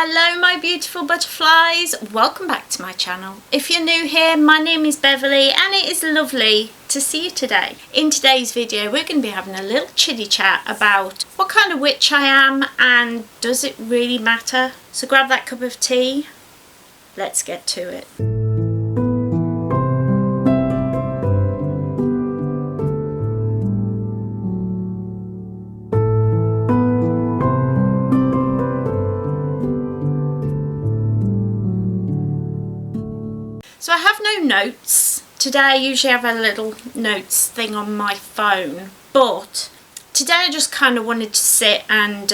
Hello my beautiful butterflies, welcome back to my channel. If you're new here, my name is Beverley and it is lovely to see you today. In today's video we're going to be having a little chitty chat about what kind of witch I am and does it really matter? So grab that cup of tea, let's get to it. So I have no notes today. I usually have a little notes thing on my phone, but today I just kind of wanted to sit and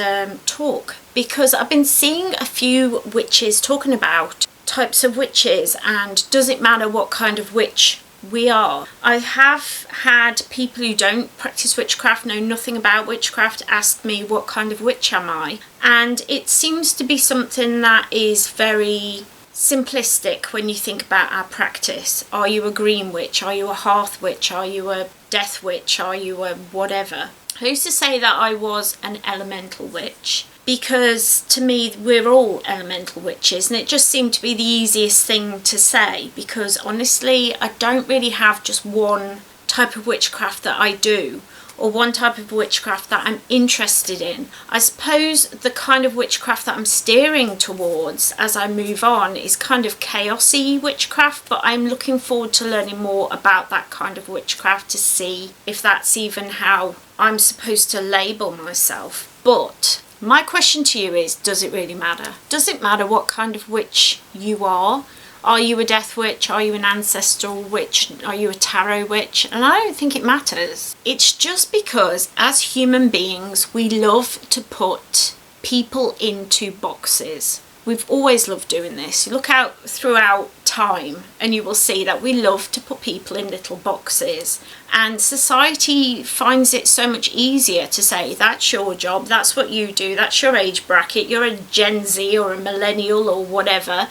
talk because I've been seeing a few witches talking about types of witches and does it matter what kind of witch we are. I have had people who don't practice witchcraft, know nothing about witchcraft, ask me what kind of witch am I, and it seems to be something that is very simplistic when you think about our practice. Are you a green witch? Are you a hearth witch? Are you a death witch? Are you a whatever? I used to say that I was an elemental witch because to me we're all elemental witches, and it just seemed to be the easiest thing to say because honestly I don't really have just one type of witchcraft that I do or one type of witchcraft that I'm interested in. I suppose the kind of witchcraft that I'm steering towards as I move on is kind of chaosy witchcraft, but I'm looking forward to learning more about that kind of witchcraft to see if that's even how I'm supposed to label myself. But my question to you is, does it really matter? Does it matter what kind of witch you are? Are you a death witch? Are you an ancestral witch? Are you a tarot witch? And I don't think it matters. It's just because as human beings we love to put people into boxes. We've always loved doing this. You look out throughout time and you will see that we love to put people in little boxes, and society finds it so much easier to say that's your job, that's what you do, that's your age bracket, you're a Gen Z or a millennial or whatever,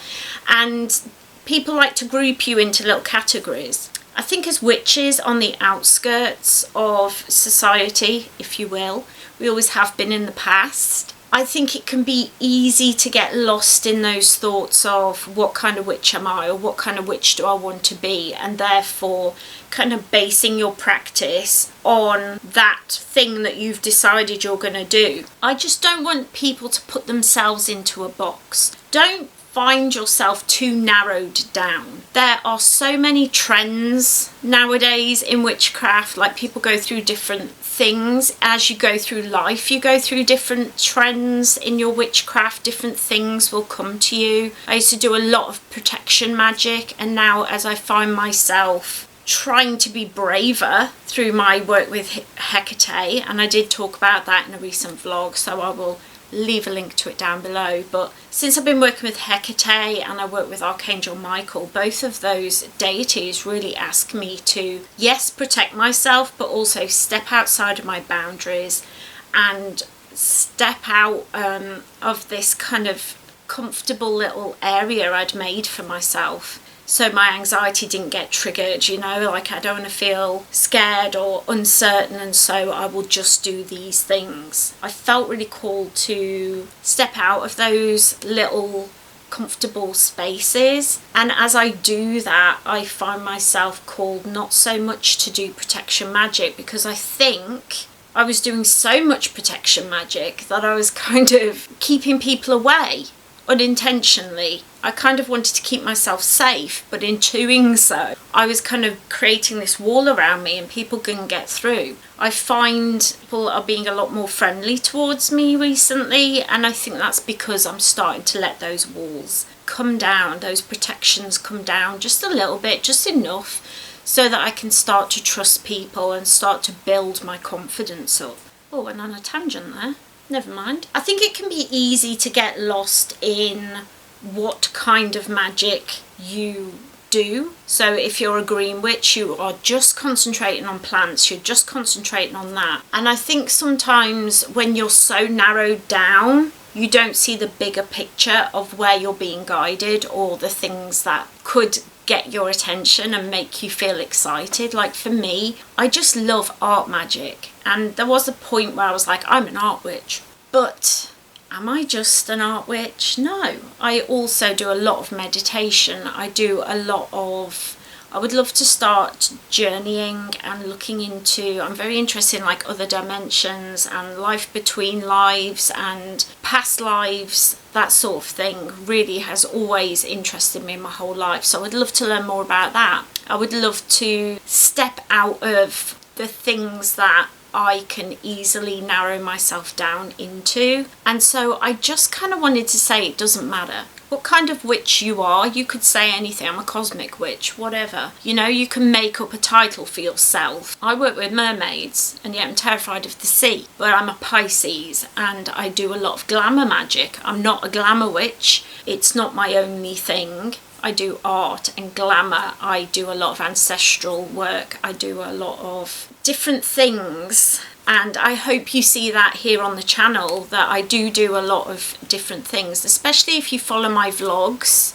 and people like to group you into little categories. I think as witches on the outskirts of society, if you will, we always have been in the past, I think it can be easy to get lost in those thoughts of what kind of witch am I, or what kind of witch do I want to be, and therefore kind of basing your practice on that thing that you've decided you're going to do. I just don't want people to put themselves into a box. Don't find yourself too narrowed down. There are so many trends nowadays in witchcraft, like people go through different things as you go through life. You go through different trends in your witchcraft, different things will come to you. I used to do a lot of protection magic, and now as I find myself trying to be braver through my work with Hecate, and I did talk about that in a recent vlog, so I will leave a link to it down below. But since I've been working with Hecate and I work with Archangel Michael, both of those deities really ask me to, yes, protect myself, but also step outside of my boundaries and step out of this kind of comfortable little area I'd made for myself, so my anxiety didn't get triggered, you know, like I don't want to feel scared or uncertain, and so I will just do these things. I felt really called to step out of those little comfortable spaces, and as I do that I find myself called not so much to do protection magic, because I think I was doing so much protection magic that I was kind of keeping people away unintentionally. I kind of wanted to keep myself safe, but in doing so I was kind of creating this wall around me and people couldn't get through. I find people are being a lot more friendly towards me recently, and I think that's because I'm starting to let those walls come down, those protections come down just a little bit, just enough so that I can start to trust people and start to build my confidence up. Oh, and on a tangent there. Never mind. I think it can be easy to get lost in what kind of magic you do. So if you're a green witch, you are just concentrating on plants, you're just concentrating on that. And I think sometimes when you're so narrowed down, you don't see the bigger picture of where you're being guided or the things that could get your attention and make you feel excited. Like for me, I just love art magic, and there was a point where I was like, I'm an art witch, but am I just an art witch? No. I also do a lot of meditation. I do a lot of, I would love to start journeying and looking into, I'm very interested in like other dimensions and life between lives and past lives. That sort of thing really has always interested me my whole life. So I'd love to learn more about that. I would love to step out of the things that I can easily narrow myself down into. And so I just kind of wanted to say it doesn't matter what kind of witch you are. You could say anything. I'm a cosmic witch, whatever. You know, you can make up a title for yourself. I work with mermaids and yet I'm terrified of the sea. But I'm a Pisces and I do a lot of glamour magic. I'm not a glamour witch. It's not my only thing. I do art and glamour. I do a lot of ancestral work. I do a lot of different things. And I hope you see that here on the channel, that I do a lot of different things, especially if you follow my vlogs.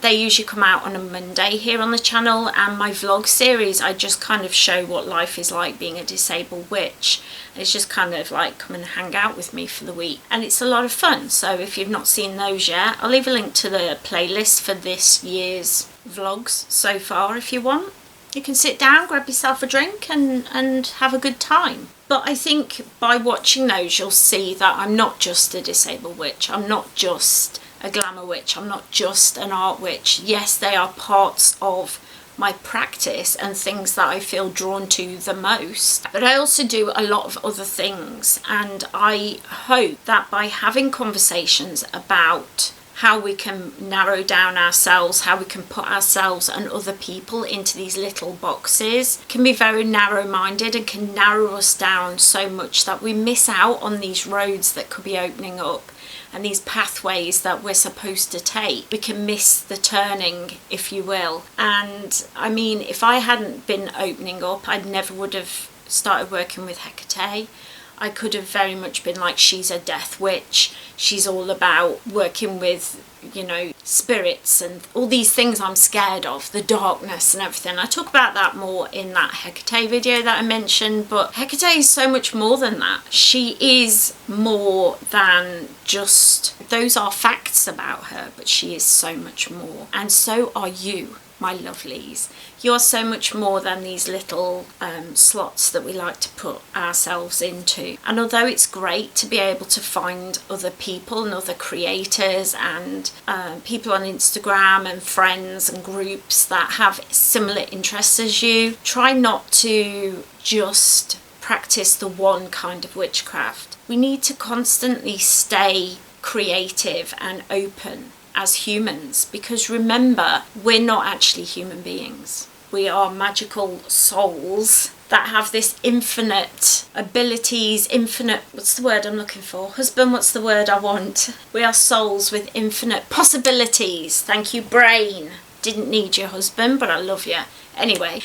They usually come out on a Monday here on the channel, and my vlog series, I just kind of show what life is like being a disabled witch. It's just kind of like come and hang out with me for the week, and it's a lot of fun. So if you've not seen those yet, I'll leave a link to the playlist for this year's vlogs so far if you want. You can sit down, grab yourself a drink and have a good time. But I think by watching those you'll see that I'm not just a disabled witch. I'm not just a glamour witch. I'm not just an art witch. Yes, they are parts of my practice and things that I feel drawn to the most. But I also do a lot of other things, and I hope that by having conversations about how we can narrow down ourselves, how we can put ourselves and other people into these little boxes, can be very narrow-minded and can narrow us down so much that we miss out on these roads that could be opening up and these pathways that we're supposed to take. We can miss the turning, if you will. And I mean, if I hadn't been opening up, I never would have started working with Hecate. I could have very much been like, she's a death witch. She's all about working with, you know, spirits and all these things I'm scared of, the darkness and everything. I talk about that more in that Hecate video that I mentioned, but Hecate is so much more than that. She is more than just, those are facts about her, but she is so much more. And so are you, my lovelies. You're so much more than these little slots that we like to put ourselves into. And although it's great to be able to find other people and other creators and people on Instagram and friends and groups that have similar interests as you, try not to just practice the one kind of witchcraft. We need to constantly stay creative and open as humans, because remember, we're not actually human beings. We are magical souls that have this infinite abilities, infinite, what's the word I'm looking for? Husband, what's the word I want? We are souls with infinite possibilities. Thank you, brain. Didn't need your husband, but I love you. Anyway,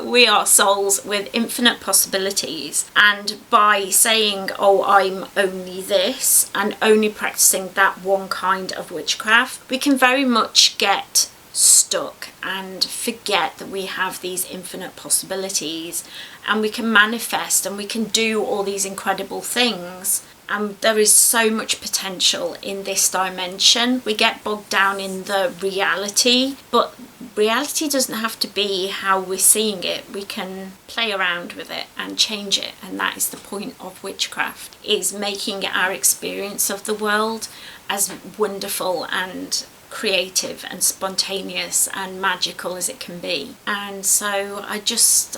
we are souls with infinite possibilities, and by saying, oh, I'm only this and only practicing that one kind of witchcraft, we can very much get stuck and forget that we have these infinite possibilities, and we can manifest and we can do all these incredible things. And there is so much potential in this dimension. We get bogged down in the reality, but reality doesn't have to be how we're seeing it. We can play around with it and change it, and that is the point of witchcraft, is making our experience of the world as wonderful and creative and spontaneous and magical as it can be. And so I just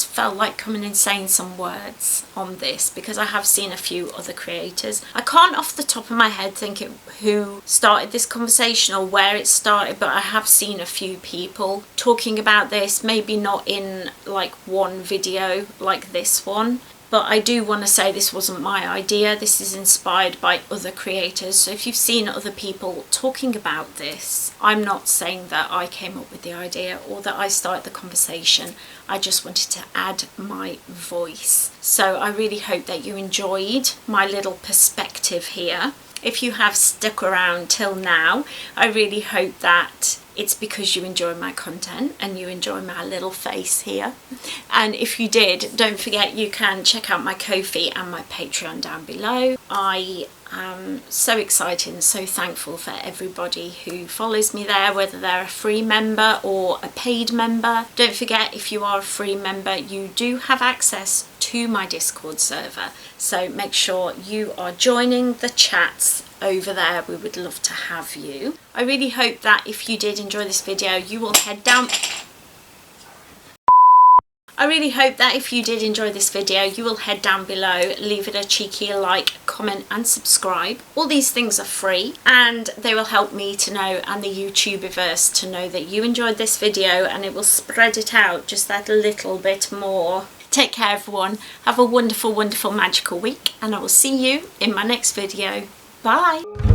felt like coming and saying some words on this, because I have seen a few other creators. I can't off the top of my head think who started this conversation or where it started, but I have seen a few people talking about this, maybe not in like one video like this one. But I do want to say this wasn't my idea. This is inspired by other creators. So if you've seen other people talking about this, I'm not saying that I came up with the idea or that I started the conversation. I just wanted to add my voice. So I really hope that you enjoyed my little perspective here. If you have stuck around till now, I really hope that it's because you enjoy my content and you enjoy my little face here. And if you did, don't forget you can check out my Ko-fi and my Patreon down below. I am so excited and so thankful for everybody who follows me there, whether they're a free member or a paid member. Don't forget, if you are a free member, you do have access to my Discord server, so make sure you are joining the chats over there. We would love to have you. I really hope that if you did enjoy this video, you will head down below, leave it a cheeky like, comment and subscribe. All these things are free and they will help me to know, and the YouTubiverse to know, that you enjoyed this video, and it will spread it out just that little bit more. Take care everyone, have a wonderful, wonderful, magical week, and I will see you in my next video. Bye!